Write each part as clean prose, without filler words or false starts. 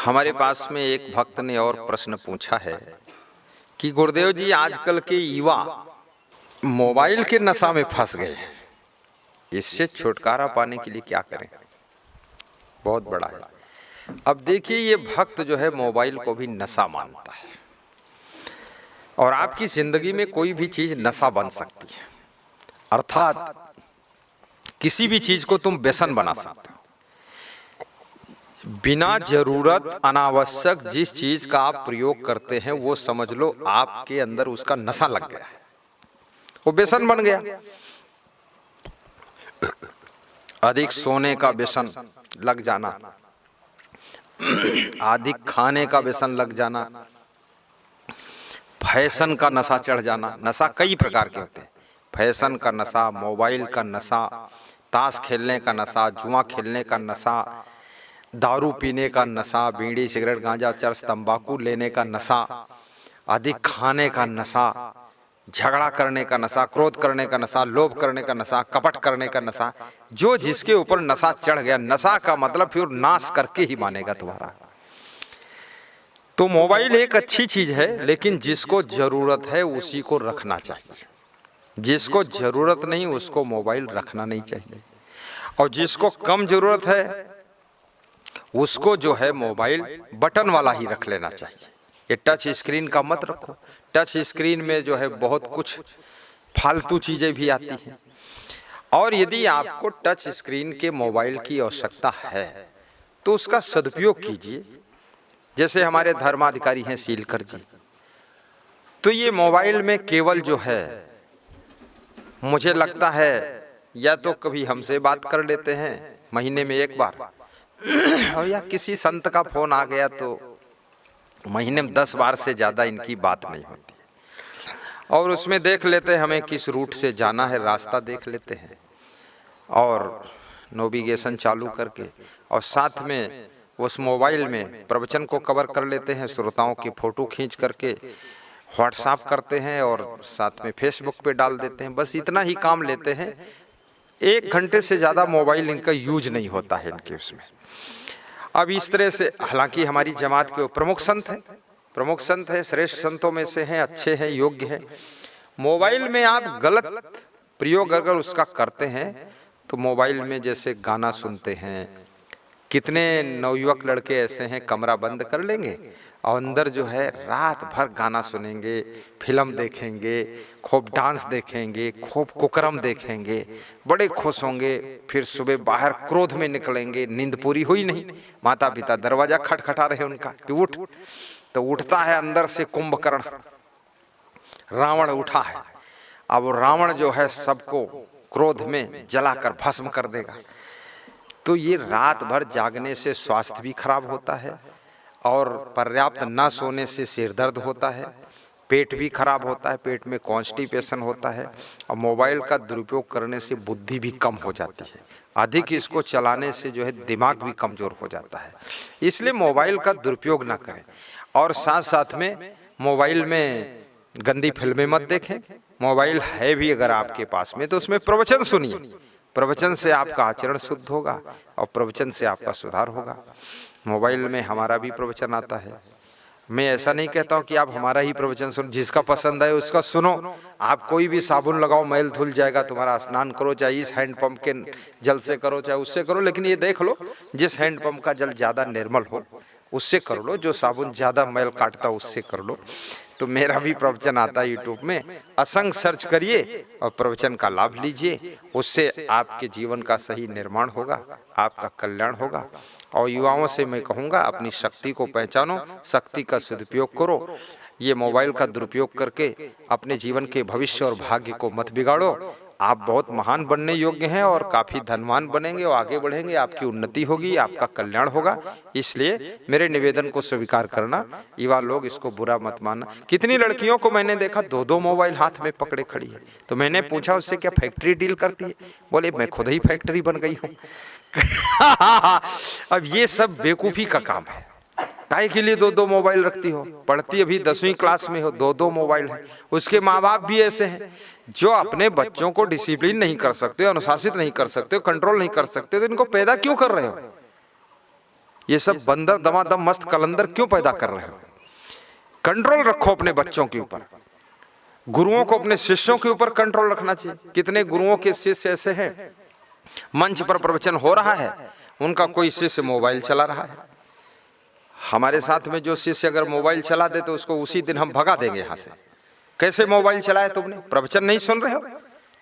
हमारे पास में एक भक्त ने और प्रश्न पूछा है कि गुरुदेव जी, आजकल के युवा मोबाइल के नशा में फंस गए हैं, इससे छुटकारा पाने के लिए क्या करें? बहुत बड़ा है। अब देखिए, ये भक्त जो है मोबाइल को भी नशा मानता है और आपकी जिंदगी में कोई भी चीज नशा बन सकती है, अर्थात किसी भी चीज को तुम व्यसन बना सकते हो। बिना जरूरत अनावश्यक जिस चीज का आप प्रयोग करते हैं वो समझ लो आपके अंदर उसका नशा लग गया है, वो व्यसन बन गया। अधिक सोने का व्यसन लग जाना, अधिक खाने का व्यसन लग जाना, फैशन का नशा चढ़ जाना। नशा कई प्रकार के होते हैं, फैशन का नशा, मोबाइल का नशा, ताश खेलने का नशा, जुआ खेलने का नशा, दारू पीने का नशा, बीड़ी सिगरेट गांजा चरस तंबाकू लेने का नशा, अधिक खाने का नशा, झगड़ा करने का नशा, क्रोध करने का नशा, लोभ करने का नशा, कपट करने का नशा। जो जिसके ऊपर नशा चढ़ गया, नशा का मतलब फिर नाश करके ही मानेगा तुम्हारा। तो मोबाइल एक अच्छी चीज है, लेकिन जिसको जरूरत है उसी को रखना चाहिए। जिसको जरूरत नहीं उसको मोबाइल रखना नहीं चाहिए, और जिसको कम जरूरत है उसको जो है मोबाइल बटन वाला ही रख लेना चाहिए। ये टच स्क्रीन का मत रखो। टच स्क्रीन में जो है बहुत कुछ फालतू चीजें भी आती हैं, और यदि आपको टच स्क्रीन के मोबाइल की आवश्यकता है तो उसका सदुपयोग कीजिए। जैसे हमारे धर्माधिकारी हैं सीलकर जी, तो ये मोबाइल में केवल जो है मुझे लगता है या तो कभी हमसे बात कर लेते हैं महीने में एक बार, और या किसी संत का फोन आ गया तो महीने में 10 बार से ज्यादा इनकी बात नहीं होती। और उसमें देख लेते हैं हमें किस रूट से जाना है, रास्ता देख लेते हैं और नेविगेशन चालू करके, और साथ में उस मोबाइल में प्रवचन को कवर कर लेते हैं, श्रोताओं की फोटो खींच करके व्हाट्सएप करते हैं और साथ में फेसबुक पे डाल देते हैं। बस इतना ही काम लेते हैं। 1 घंटे से ज्यादा मोबाइल इनका यूज नहीं होता है इनके उसमें। अब इस तरह से, हालांकि हमारी जमात के प्रमुख संत हैं, श्रेष्ठ संतों में से हैं, अच्छे हैं, योग्य हैं। मोबाइल में आप गलत प्रयोग अगर उसका करते हैं तो मोबाइल में जैसे गाना सुनते हैं, कितने नवयुवक लड़के ऐसे हैं कमरा बंद कर लेंगे और अंदर जो है रात भर गाना सुनेंगे, फिल्म देखेंगे, खूब डांस देखेंगे, खूब कुकर्म देखेंगे, बड़े खुश होंगे। फिर सुबह बाहर क्रोध में निकलेंगे, नींद पूरी हुई नहीं, माता पिता दरवाजा खटखटा रहे उनका कि उठ, तो उठता है अंदर से कुंभकर्ण, रावण उठा है। अब रावण जो है सबको क्रोध में जलाकर भस्म कर देगा। तो ये रात भर जागने से स्वास्थ्य भी खराब होता है, और पर्याप्त ना सोने से सिर दर्द होता है, पेट भी खराब होता है, पेट में कॉन्स्टिपेशन होता है, और मोबाइल का दुरुपयोग करने से बुद्धि भी कम हो जाती है। अधिक इसको चलाने से जो है दिमाग भी कमजोर हो जाता है। इसलिए मोबाइल का दुरुपयोग ना करें, और साथ साथ में मोबाइल में गंदी फिल्में मत देखें। मोबाइल है भी अगर आपके पास में तो उसमें प्रवचन सुनिए, प्रवचन से आपका आचरण शुद्ध होगा और प्रवचन से आपका सुधार होगा। मोबाइल में हमारा भी प्रवचन आता है। मैं ऐसा नहीं कहता हूँ कि आप हमारा ही प्रवचन सुनो, जिसका पसंद है उसका सुनो। आप कोई भी साबुन लगाओ, मैल धुल जाएगा तुम्हारा। स्नान करो, चाहे इस हैंडपंप के जल से करो चाहे उससे करो, लेकिन ये देख लो जिस हैंडपंप का जल ज्यादा निर्मल हो उससे कर लो, जो साबुन ज्यादा मैल काटता उससे कर लो। तो मेरा भी प्रवचन आता है यूट्यूब में, असंग सर्च करिए और प्रवचन का लाभ लीजिए। उससे आपके जीवन का सही निर्माण होगा, आपका कल्याण होगा। और युवाओं से मैं कहूँगा अपनी शक्ति को पहचानो, शक्ति का सदुपयोग करो। ये मोबाइल का दुरुपयोग करके अपने जीवन के भविष्य और भाग्य को मत बिगाड़ो। आप बहुत महान बनने योग्य हैं और काफी धनवान बनेंगे और आगे बढ़ेंगे, आपकी उन्नति होगी, आपका कल्याण होगा। इसलिए मेरे निवेदन को स्वीकार करना, युवा लोग इसको बुरा मत मानना। कितनी लड़कियों को मैंने देखा 2-2 मोबाइल हाथ में पकड़े खड़ी है, तो मैंने पूछा उससे क्या फैक्ट्री डील करती है? बोले मैं खुद ही फैक्ट्री बन गई हूँ। अब ये सब बेवकूफी का काम है। काहे के लिए 2-2 मोबाइल रखती हो? पढ़ती अभी 10वीं क्लास में हो, 2-2 मोबाइल है। उसके माँ बाप भी ऐसे हैं जो अपने बच्चों को डिसिप्लिन नहीं कर सकते, अनुशासित नहीं कर सकते, कंट्रोल नहीं कर सकते, तो इनको पैदा क्यों कर रहे हो? ये सब बंदर दमादम मस्त कलंदर क्यों पैदा कर रहे हो? कंट्रोल रखो अपने बच्चों के ऊपर। गुरुओं को अपने शिष्यों के ऊपर कंट्रोल रखना चाहिए। कितने गुरुओं के शिष्य ऐसे हैं, मंच पर प्रवचन हो रहा है, उनका कोई शिष्य मोबाइल चला रहा है। हमारे साथ में जो शिष्य अगर मोबाइल चला दे तो उसको उसी दिन हम भगा देंगे यहाँ से। कैसे मोबाइल चलाया तुमने? प्रवचन नहीं सुन रहे हो?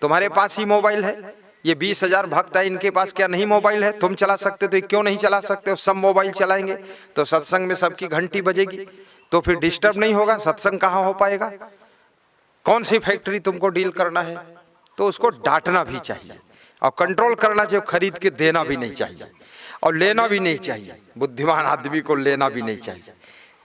तुम्हारे पास ही मोबाइल है। ये 20,000 भक्त है, इनके पास क्या नहीं मोबाइल है? तुम चला सकते तो क्यों नहीं चला सकते हो? सब मोबाइल चलाएंगे तो सत्संग में सबकी घंटी बजेगी, तो फिर डिस्टर्ब नहीं होगा, सत्संग कहाँ हो पाएगा? कौन सी फैक्ट्री तुमको डील करना है? तो उसको डांटना भी चाहिए और कंट्रोल करना चाहिए। खरीद के देना भी नहीं चाहिए और लेना भी नहीं चाहिए। बुद्धिमान आदमी को लेना भी नहीं चाहिए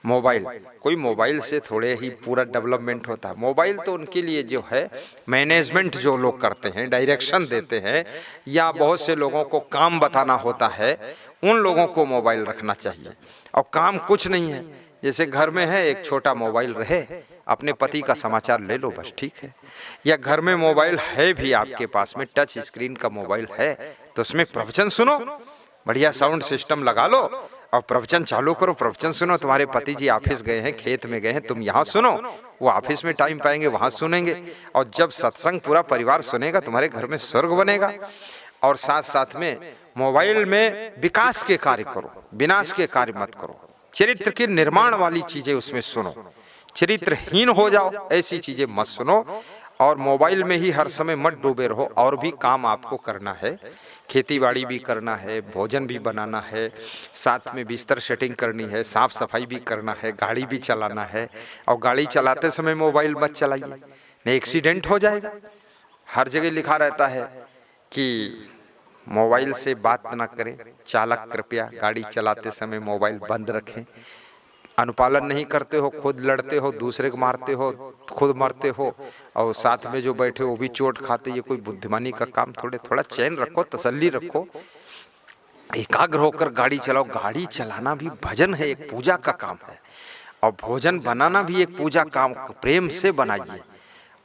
मोबाइल। कोई मोबाइल से थोड़े ही पूरा डेवलपमेंट होता है। मोबाइल तो उनके लिए जो है मैनेजमेंट जो लोग करते हैं, डायरेक्शन देते हैं, या बहुत से लोगों को काम बताना होता है, उन लोगों को मोबाइल रखना चाहिए। और काम कुछ नहीं है, जैसे घर में है एक छोटा मोबाइल रहे, अपने पति का समाचार ले लो बस, ठीक है। या घर में मोबाइल है भी आपके पास में, टच स्क्रीन का मोबाइल है, तो उसमें प्रवचन सुनो, बढ़िया साउंड सिस्टम लगा लो और प्रवचन चालू करो, प्रवचन सुनो। तुम्हारे पति जी ऑफिस गए हैं, खेत में गए हैं, तुम यहाँ सुनो, वो ऑफिस में टाइम पाएंगे वहां सुनेंगे। और जब सत्संग पूरा परिवार सुनेगा, तुम्हारे घर में स्वर्ग बनेगा। और साथ साथ में मोबाइल में विकास के कार्य करो, विनाश के कार्य मत करो। चरित्र के निर्माण वाली चीजें उसमें सुनो। चरित्रहीन हो जाओ ऐसी चीजें मत सुनो। और मोबाइल में ही हर समय मत डूबे रहो। और भी काम आपको करना है, खेती बाड़ी भी करना है, भोजन भी बनाना है, साथ में बिस्तर सेटिंग करनी है, साफ सफाई भी करना है, गाड़ी भी चलाना है। और गाड़ी चलाते समय मोबाइल मत चलाइए, नहीं एक्सीडेंट हो जाएगा। हर जगह लिखा रहता है कि मोबाइल से बात ना करें, चालक कृपया गाड़ी चलाते समय मोबाइल बंद रखें। अनुपालन नहीं करते हो, खुद लड़ते हो, दूसरे को मारते हो, खुद मरते हो, और साथ में जो बैठे हो वो भी चोट खाते। ये कोई बुद्धिमानी का काम थोड़े। थोड़ा चैन रखो, तसल्ली रखो, एकाग्र होकर गाड़ी चलाओ। गाड़ी चलाना भी भजन है, एक पूजा का काम है। और भोजन बनाना भी एक पूजा काम, प्रेम से बनाइए।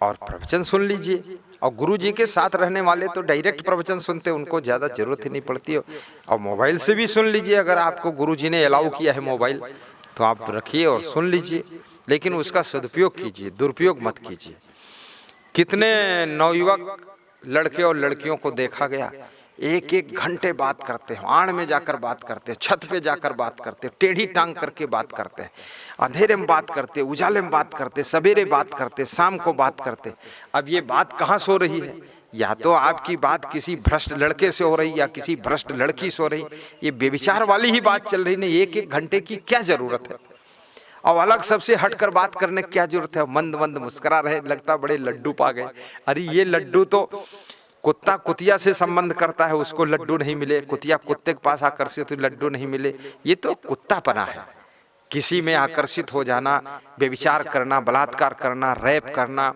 और प्रवचन सुन लीजिए। और गुरु जी के साथ रहने वाले तो डायरेक्ट प्रवचन सुनते, उनको ज्यादा जरूरत ही नहीं पड़ती है। और मोबाइल से भी सुन लीजिए, अगर आपको गुरु जी ने अलाउ किया है मोबाइल तो आप रखिए और सुन लीजिए, लेकिन उसका सदुपयोग कीजिए, दुरुपयोग मत कीजिए। कितने नवयुवक लड़के और लड़कियों को देखा गया, एक एक घंटे बात करते हैं, आड़ में जाकर बात करते हैं, छत पे जाकर बात करते हैं, टेढ़ी टांग करके बात करते हैं, अंधेरे में बात करते, उजाले में बात करते, सवेरे बात करते, शाम को बात करते। अब ये बात कहाँ सो रही है? या तो आपकी बात किसी भ्रष्ट लड़के से हो रही या किसी भ्रष्ट लड़की से हो रही। ये बेविचार वाली ही बात चल रही। नहीं, एक एक घंटे की क्या जरूरत है? और अलग सबसे हटकर बात करने की क्या जरूरत है? मंद मंद मुस्कुरा रहे, लगता बड़े लड्डू पा गए। अरे ये लड्डू तो कुत्ता कुतिया से संबंध करता है, उसको लड्डू नहीं मिले, कुतिया कुत्ते के पास आकर्षित तो लड्डू नहीं मिले, ये तो कुत्तापना है। किसी में आकर्षित हो जाना, बेविचार करना, बलात्कार करना, रैप करना,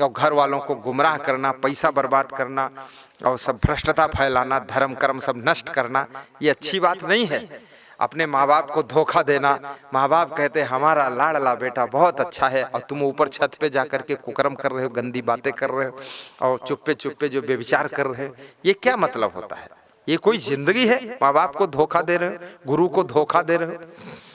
और घर वालों को गुमराह करना, पैसा बर्बाद करना, और सब भ्रष्टता फैलाना, धर्म कर्म सब नष्ट करना, ये अच्छी बात नहीं है। अपने माँ बाप को धोखा देना, माँ बाप कहते हमारा लाडला बेटा बहुत अच्छा है, और तुम ऊपर छत पे जाकर के कुकर्म कर रहे हो, गंदी बातें कर रहे हो, और चुप्पे चुप्पे जो बेविचार कर रहे हो, ये क्या मतलब होता है? ये कोई जिंदगी है? माँ बाप को धोखा दे रहे हो, गुरु को धोखा दे रहे हो।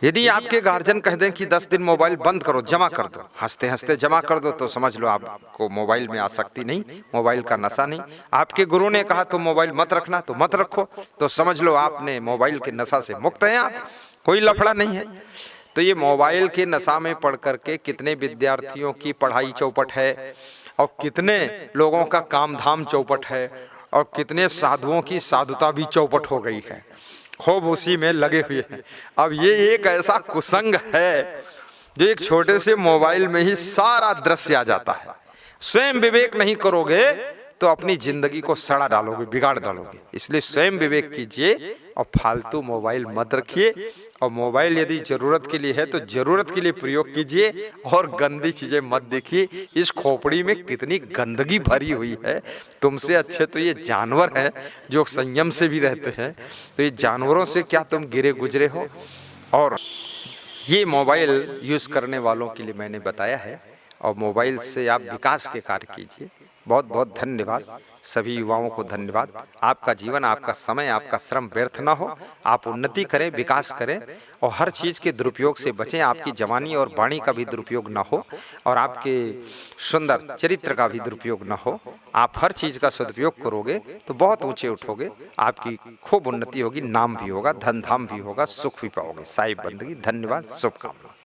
यदि आपके गार्जियन कह दें कि 10 दिन मोबाइल बंद करो, जमा कर दो, हंसते हंसते जमा कर दो, तो समझ लो आपको मोबाइल में आसक्ति नहीं, मोबाइल का नशा नहीं। आपके गुरु ने कहा तो मोबाइल मत रखना, तो मत रखो, तो समझ लो आपने मोबाइल के नशा से मुक्त हैं आप, कोई लफड़ा नहीं है। तो ये मोबाइल के नशा में पढ़ करके कितने विद्यार्थियों की पढ़ाई चौपट है, और कितने लोगों का काम धाम चौपट है, और कितने साधुओं की साधुता भी चौपट हो गई है, खूब उसी में लगे हुए हैं। अब ये एक ऐसा कुसंग है जो एक छोटे से मोबाइल में ही सारा दृश्य आ जाता है। स्वयं विवेक नहीं करोगे तो अपनी जिंदगी को सड़ा डालोगे, बिगाड़ डालोगे। इसलिए स्वयं विवेक कीजिए और फालतू मोबाइल मत रखिए। और मोबाइल यदि जरूरत के लिए है तो जरूरत के लिए प्रयोग कीजिए, और गंदी चीजें मत देखिए। इस खोपड़ी में कितनी गंदगी भरी हुई है। तुमसे अच्छे तो ये जानवर हैं जो संयम से भी रहते हैं, तो ये जानवरों से क्या तुम गिरे गुजरे हो? और ये मोबाइल यूज करने वालों के लिए मैंने बताया है, और मोबाइल से आप विकास के कार्य कीजिए। बहुत बहुत धन्यवाद। सभी युवाओं को धन्यवाद। आपका जीवन, आपका समय, आपका श्रम व्यर्थ ना हो। आप उन्नति करें, विकास करें और हर चीज़ के दुरुपयोग से बचें। आपकी जवानी और वाणी का भी दुरुपयोग ना हो और आपके सुंदर चरित्र का भी दुरुपयोग ना हो। आप हर चीज़ का सदुपयोग करोगे तो बहुत ऊंचे उठोगे, आपकी खूब उन्नति होगी, नाम भी होगा, धन धाम भी होगा, सुख भी पाओगे। साहिब बंदगी, धन्यवाद, शुभकामना।